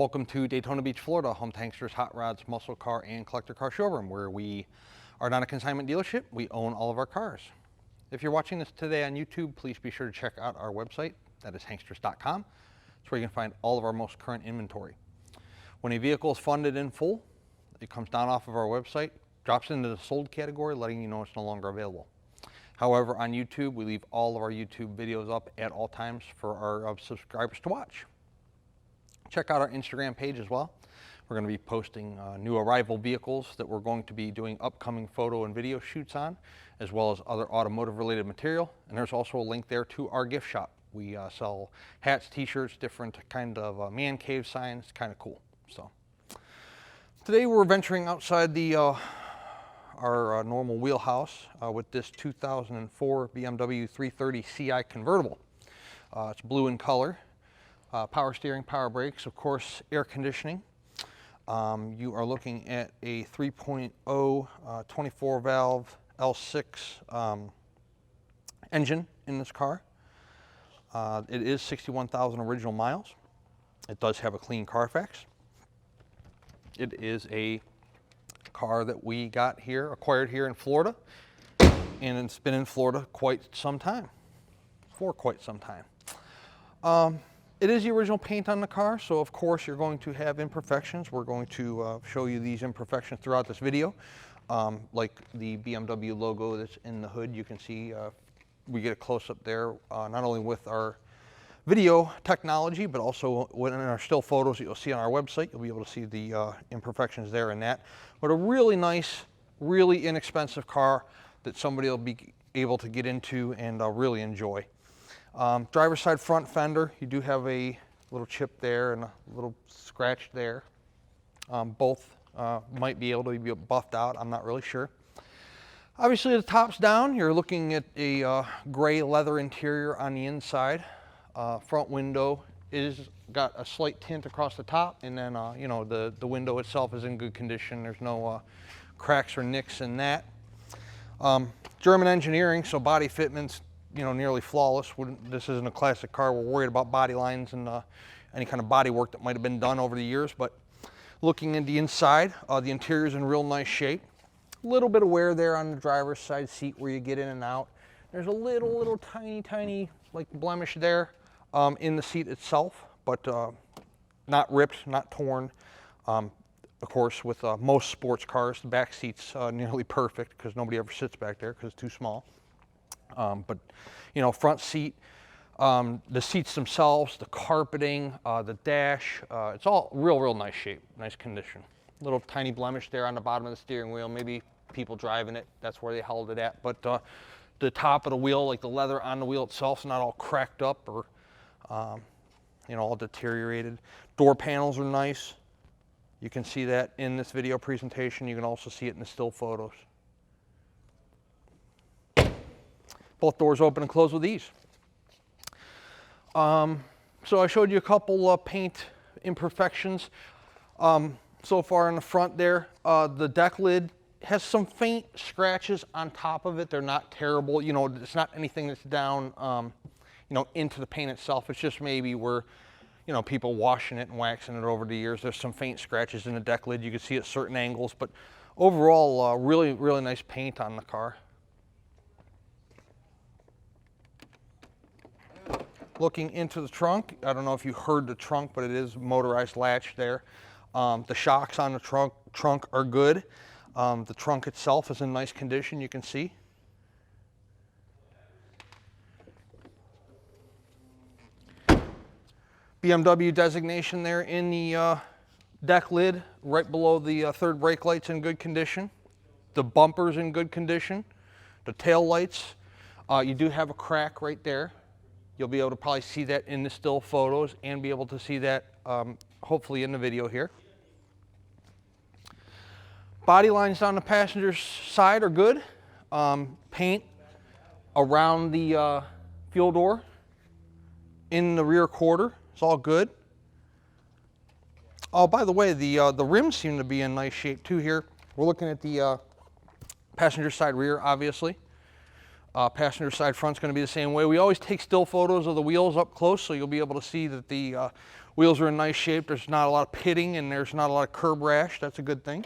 Welcome to Daytona Beach, Florida, home to Hankster's Hot Rods, Muscle Car, and Collector Car Showroom, where we are not a consignment dealership. We own all of our cars. If you're watching this today on YouTube, please be sure to check out our website. That is hanksters.com. It's where you can find all of our most current inventory. When a vehicle is funded in full, it comes down off of our website, drops into the sold category, letting you know it's no longer available. However, on YouTube, we leave all of our YouTube videos up at all times for our subscribers to watch. Check out our Instagram page as well. We're going to be posting new arrival vehicles that we're going to be doing upcoming photo and video shoots on, as well as other automotive related material. And there's also a link there to our gift shop. We sell hats, t-shirts, different kind of man cave signs. It's kind of cool. So today we're venturing outside the our normal wheelhouse with this 2004 BMW 330 Ci convertible. It's blue in color. Power steering, power brakes, of course, air conditioning. You are looking at a 3.0 24 valve L6 engine in this car. It is 61,000 original miles. It does have a clean Carfax. It is a car that we got here, acquired here in Florida, and it's been in Florida quite some time, for quite some time. It is the original paint on the car, so of course you're going to have imperfections. We're going to show you these imperfections throughout this video. Like the BMW logo that's in the hood, you can see we get a close-up there, not only with our video technology, but also in our still photos that you'll see on our website. You'll be able to see the imperfections there in that. But a really nice, really inexpensive car that somebody will be able to get into and really enjoy. Driver's side front fender, you do have a little chip there and a little scratch there. Both might be able to be buffed out, I'm not really sure. Obviously the top's down, you're looking at a gray leather interior on the inside. Front window is got a slight tint across the top, and then you know, the window itself is in good condition. There's no cracks or nicks in that. German engineering, so body fitment's, you know, nearly flawless. This isn't a classic car. We're worried about body lines and any kind of body work that might have been done over the years. But looking at the inside, the interior is in real nice shape. A little bit of wear there on the driver's side seat where you get in and out. There's a little tiny like blemish there in the seat itself, but not ripped, not torn. Of course, with most sports cars, the back seat's nearly perfect because nobody ever sits back there because it's too small. But, you know, front seat, the seats themselves, the carpeting, the dash, it's all real nice shape, nice condition. Little tiny blemish there on the bottom of the steering wheel. Maybe people driving it, that's where they held it at. But the top of the wheel, like the leather on the wheel itself, is not all cracked up or, you know, all deteriorated. Door panels are nice. You can see that in this video presentation. You can also see it in the still photos. Both doors open and close with ease. So I showed you a couple paint imperfections. So far in the front there, the deck lid has some faint scratches on top of it. They're not terrible. You know, it's not anything that's down, you know, into the paint itself. It's just maybe where, you know, people washing it and waxing it over the years. There's some faint scratches in the deck lid. You can see at certain angles, but overall, really nice paint on the car. Looking into the trunk, I don't know if you heard the trunk, but it is motorized latch there. The shocks on the trunk are good. The trunk itself is in nice condition, you can see. BMW designation there in the deck lid, right below the third brake light's in good condition. The bumper's in good condition. The tail lights, you do have a crack right there. You'll be able to probably see that in the still photos and be able to see that hopefully in the video here. Body lines down the passenger side are good. Paint around the fuel door in the rear quarter, it's all good. Oh, by the way, the rims seem to be in nice shape too here. We're looking at the passenger side rear, obviously. Passenger side front's going to be the same way. We always take still photos of the wheels up close, so you'll be able to see that the Wheels are in nice shape. There's not a lot of pitting and there's not a lot of curb rash. That's a good thing.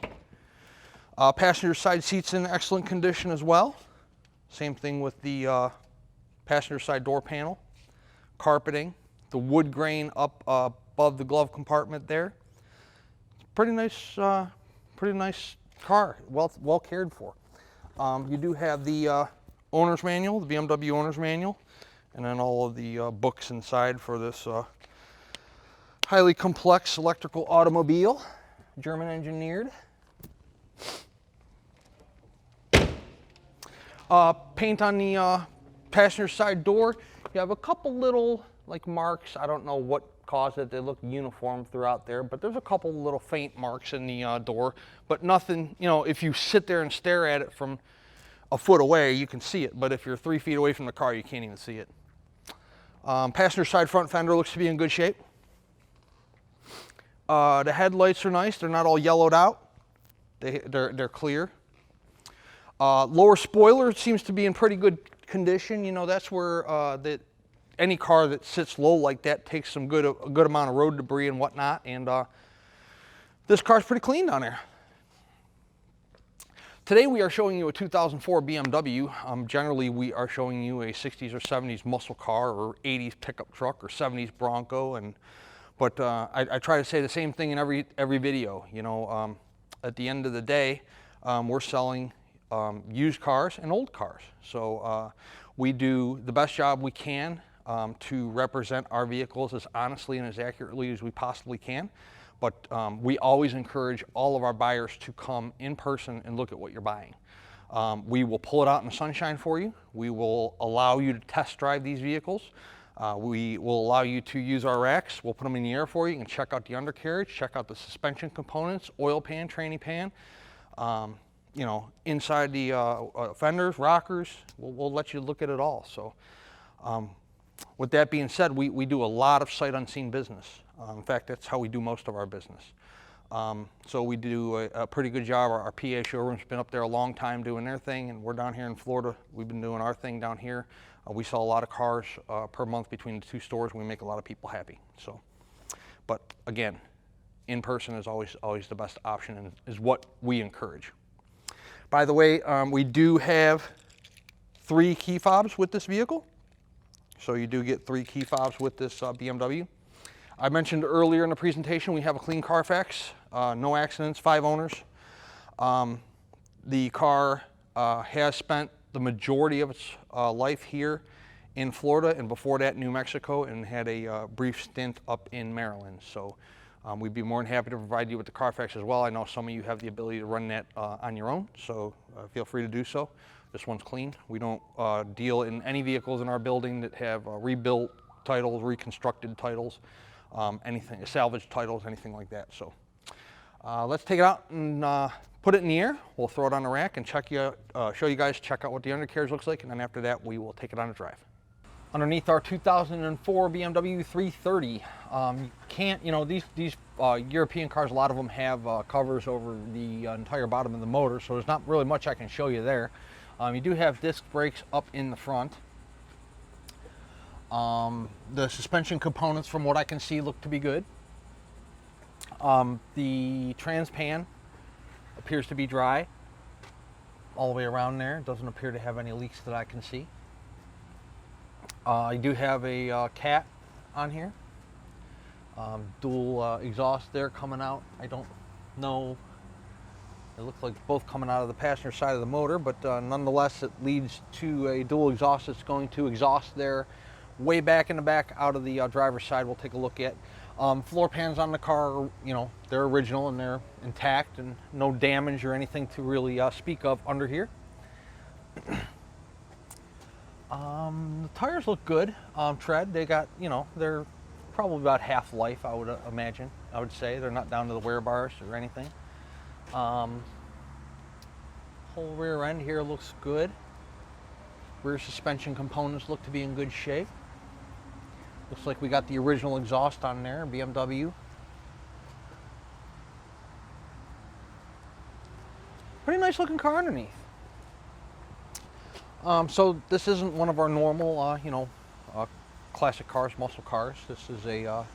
Passenger side seats in excellent condition as well. Same thing with the passenger side door panel. Carpeting, the wood grain up above the glove compartment there. Pretty nice car, well cared for. You do have the owner's manual, the BMW owner's manual, and then all of the books inside for this highly complex electrical automobile, German engineered. Paint on the passenger side door. You have a couple little like marks. I don't know what caused it. They look uniform throughout there, but there's a couple little faint marks in the door, but nothing, you know, if you sit there and stare at it from a foot away, you can see it, but if you're 3 feet away from the car, you can't even see it. Passenger side front fender looks to be in good shape. The headlights are nice. They're not all yellowed out. They're clear. Lower spoiler seems to be in pretty good condition. You know, that's where any car that sits low like that takes a good amount of road debris and whatnot. And this car's pretty clean down there. Today we are showing you a 2004 BMW. Generally we are showing you a 60s or 70s muscle car or 80s pickup truck or 70s Bronco. But I try to say the same thing in every video. You know, at the end of the day, we're selling used cars and old cars. So we do the best job we can to represent our vehicles as honestly and as accurately as we possibly can. But we always encourage all of our buyers to come in person and look at what you're buying. We will pull it out in the sunshine for you. We will allow you to test drive these vehicles. We will allow you to use our racks. We'll put them in the air for you. You can check out the undercarriage, check out the suspension components, oil pan, tranny pan. You know, inside the fenders, rockers, we'll let you look at it all. So with that being said, we do a lot of sight unseen business. In fact, that's how we do most of our business. So we do a pretty good job. Our PA showroom's been up there a long time doing their thing, and we're down here in Florida. We've been doing our thing down here. We sell a lot of cars per month between the two stores. We make a lot of people happy. So, but again, in person is always the best option and is what we encourage. By the way, we do have 3 key fobs with this vehicle. So you do get 3 key fobs with this BMW. I mentioned earlier in the presentation, we have a clean Carfax, no accidents, 5 owners. The car has spent the majority of its life here in Florida, and before that New Mexico, and had a brief stint up in Maryland. So we'd be more than happy to provide you with the Carfax as well. I know some of you have the ability to run that on your own, so feel free to do so. This one's clean. We don't deal in any vehicles in our building that have rebuilt titles, reconstructed titles, anything, salvage titles, anything like that. So let's take it out and put it in the air. We'll throw it on the rack and show you guys, check out what the undercarriage looks like, and then after that we will take it on a drive. Underneath our 2004 BMW 330, you can't, you know, these European cars, a lot of them have covers over the entire bottom of the motor, so there's not really much I can show you there. You do have disc brakes up in the front. The suspension components, from what I can see, look to be good. The trans pan appears to be dry all the way around there. It doesn't appear to have any leaks that I can see. I do have a cat on here. Dual exhaust there coming out. I don't know. It looks like both coming out of the passenger side of the motor, but nonetheless, it leads to a dual exhaust that's going to exhaust there way back in the back out of the driver's side. We'll take a look at. Floor pans on the car, you know, they're original and they're intact and no damage or anything to really speak of under here. The tires look good. Tread, they got, you know, they're probably about half life, I would imagine. I would say they're not down to the wear bars or anything. Whole rear end here looks good. Rear suspension components look to be in good shape. Looks like we got the original exhaust on there, BMW. Pretty nice looking car underneath. So this isn't one of our normal, you know, classic cars, muscle cars. This is a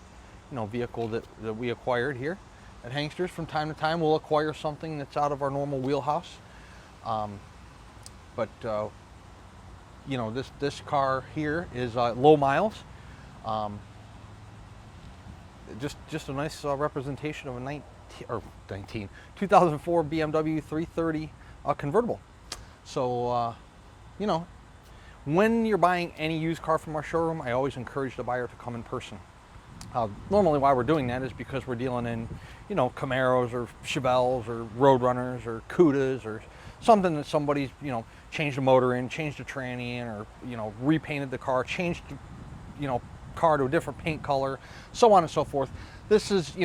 vehicle that we acquired here at Hanksters. From time to time, we'll acquire something that's out of our normal wheelhouse. But this car here is low miles. Just a nice representation of a 2004 BMW 330 convertible. So, when you're buying any used car from our showroom, I always encourage the buyer to come in person. Normally why we're doing that is because we're dealing in, Camaros or Chevelles or Roadrunners or Cudas or something that somebody's, changed the motor in, changed the tranny in, or, repainted the car, changed, car to a different paint color, so on and so forth. This is,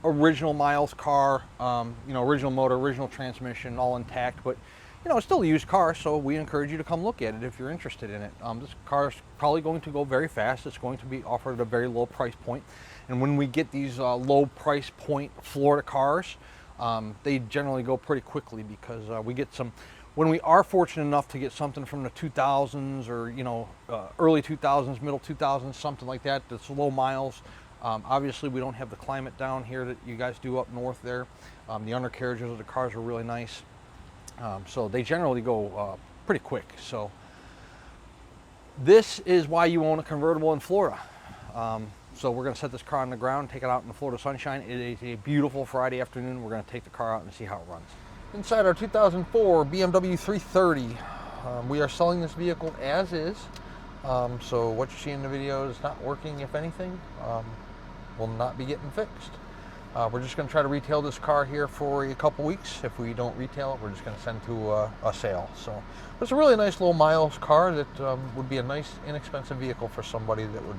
original miles car, original motor, original transmission, all intact, but it's still a used car, so we encourage you to come look at it if you're interested in it. This car is probably going to go very fast. It's going to be offered at a very low price point. And when we get these low price point Florida cars, they generally go pretty quickly because we get some, when we are fortunate enough to get something from the 2000s or, early 2000s, middle 2000s, something like that, that's low miles. Obviously, we don't have the climate down here that you guys do up north there. The undercarriages of the cars are really nice. So they generally go pretty quick. So this is why you own a convertible in Florida. So we're going to set this car on the ground, take it out in the Florida sunshine. It is a beautiful Friday afternoon. We're going to take the car out and see how it runs. Inside our 2004 BMW 330, we are selling this vehicle as is. So what you see in the video is not working, if anything, will not be getting fixed. We're just going to try to retail this car here for a couple weeks. If we don't retail it, we're just going to send to a sale. So it's a really nice low miles car that would be a nice inexpensive vehicle for somebody that would,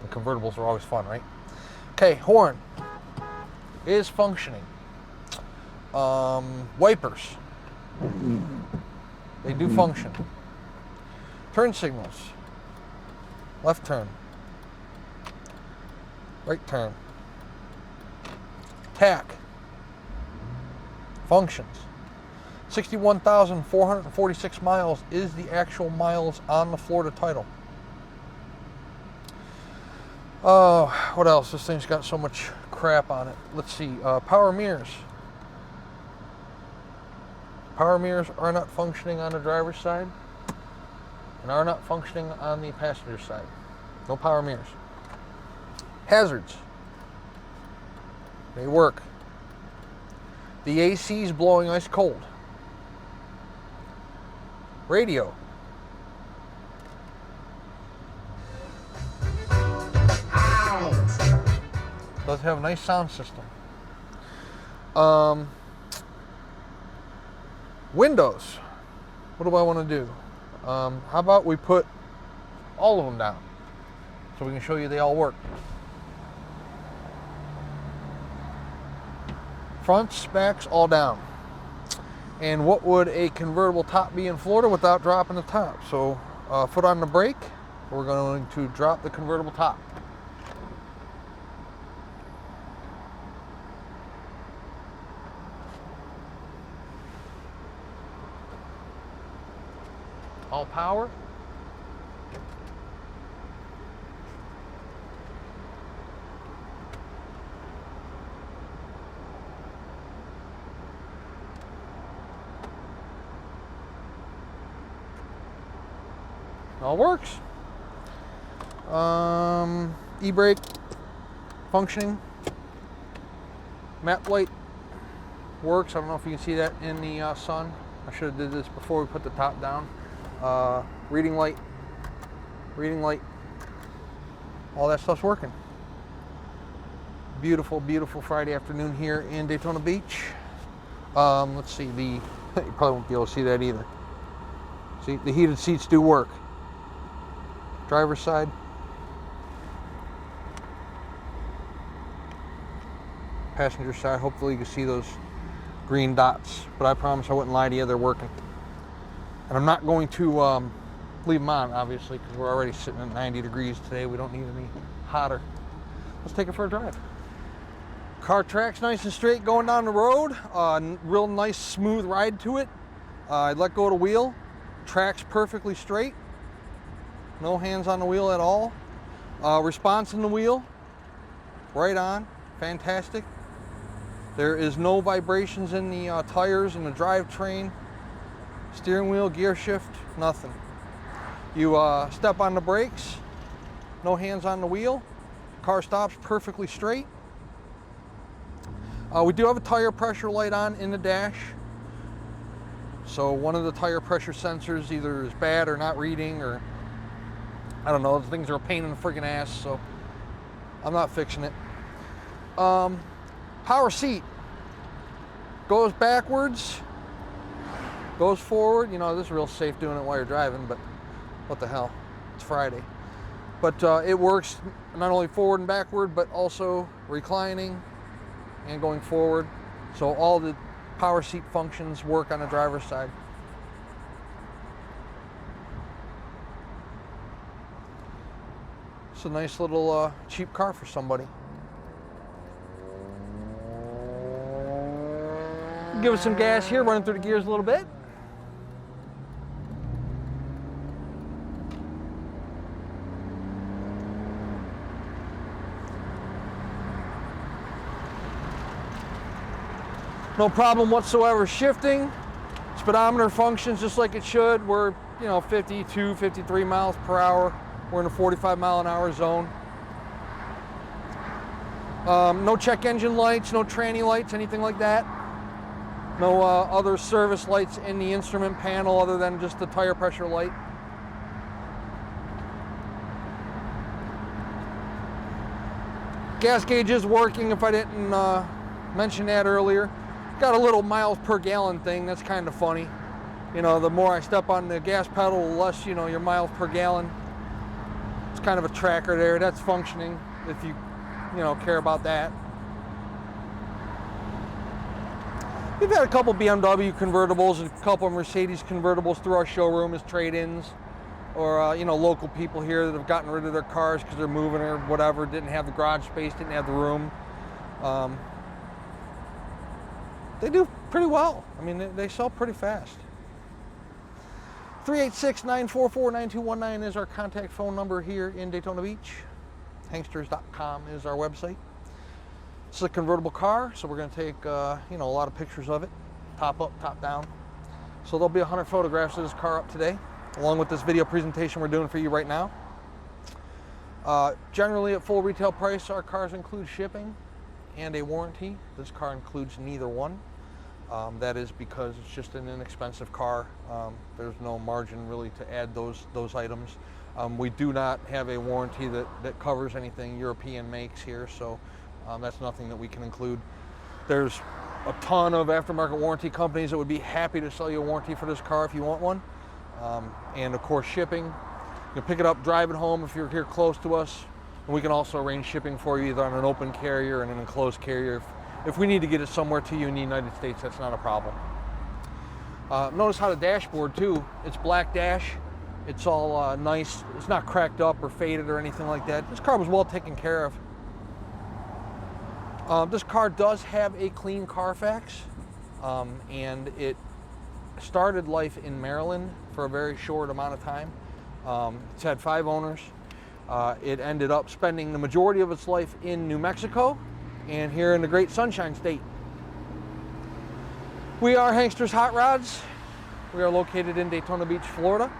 and convertibles are always fun, right? Okay, horn is functioning. Wipers, they do function. Turn signals, left turn, right turn. Tack functions. 61,446 miles is the actual miles on the Florida title. What else? This thing's got so much crap on it. Let's see. Power mirrors. Power mirrors are not functioning on the driver's side and are not functioning on the passenger side. No power mirrors. Hazards. They work. The AC is blowing ice cold. Radio. Does have a nice sound system. Windows. What do I want to do? How about we put all of them down so we can show you they all work. Fronts, backs, all down. And what would a convertible top be in Florida without dropping the top? So foot on the brake, we're going to drop the convertible top. All power. All works. E-brake functioning. Map light works. I don't know if you can see that in the sun. I should have did this before we put the top down. Reading light. All that stuff's working. Beautiful, beautiful Friday afternoon here in Daytona Beach. Let's see, you probably won't be able to see that either. See, the heated seats do work. Driver's side. Passenger side, hopefully you can see those green dots, but I promise I wouldn't lie to you, they're working. And I'm not going to leave them on, obviously, because we're already sitting at 90 degrees today. We don't need any hotter. Let's take it for a drive. Car tracks nice and straight going down the road. Real nice smooth ride to it. I let go of the wheel. Tracks perfectly straight. No hands on the wheel at all. Response in the wheel. right on, fantastic. There is no vibrations in the tires and the drivetrain, steering wheel, gear shift, nothing. You step on the brakes, no hands on the wheel. Car stops perfectly straight. We do have a tire pressure light on in the dash. So one of the tire pressure sensors either is bad or not reading, or I don't know, those things are a pain in the friggin' ass, so I'm not fixing it. Power seat. Goes backwards, goes forward. You know, this is real safe doing it while you're driving, but what the hell, it's Friday. But it works not only forward and backward, but also reclining and going forward. So all the power seat functions work on the driver's side. It's a nice little cheap car for somebody. Give it some gas here, running through the gears a little bit. No problem whatsoever shifting. Speedometer functions just like it should. We're, 52, 53 miles per hour. We're in a 45 mile an hour zone. No check engine lights, no tranny lights, anything like that. No other service lights in the instrument panel other than just the tire pressure light. Gas gauge is working, if I didn't mention that earlier. Got a little miles per gallon thing, that's kind of funny. The more I step on the gas pedal, the less, your miles per gallon. It's kind of a tracker there, that's functioning if you, care about that. We've had a couple BMW convertibles and a couple Mercedes convertibles through our showroom as trade-ins, or local people here that have gotten rid of their cars because they're moving or whatever, didn't have the garage space, didn't have the room. They do pretty well. I mean, they sell pretty fast. 386-944-9219 is our contact phone number here in Daytona Beach. Hanksters.com is our website. This is a convertible car, so we're going to take a lot of pictures of it, top up, top down. So there'll be 100 photographs of this car up today, along with this video presentation we're doing for you right now. Generally at full retail price, our cars include shipping and a warranty. This car includes neither one. That is because it's just an inexpensive car. There's no margin really to add those items. We do not have a warranty that covers anything European makes here, so that's nothing that we can include. There's a ton of aftermarket warranty companies that would be happy to sell you a warranty for this car if you want one. And of course shipping. You can pick it up, drive it home if you're here close to us. And we can also arrange shipping for you either on an open carrier and an enclosed carrier. If we need to get it somewhere to you in the United States, that's not a problem. Notice how the dashboard too, it's black dash. It's all nice. It's not cracked up or faded or anything like that. This car was well taken care of. This car does have a clean Carfax, and it started life in Maryland for a very short amount of time. It's had 5 owners. It ended up spending the majority of its life in New Mexico and here in the great Sunshine State. We are Hanksters Hot Rods. We are located in Daytona Beach, Florida.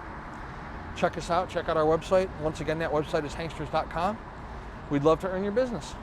Check us out, check out our website. Once again, that website is hanksters.com. We'd love to earn your business.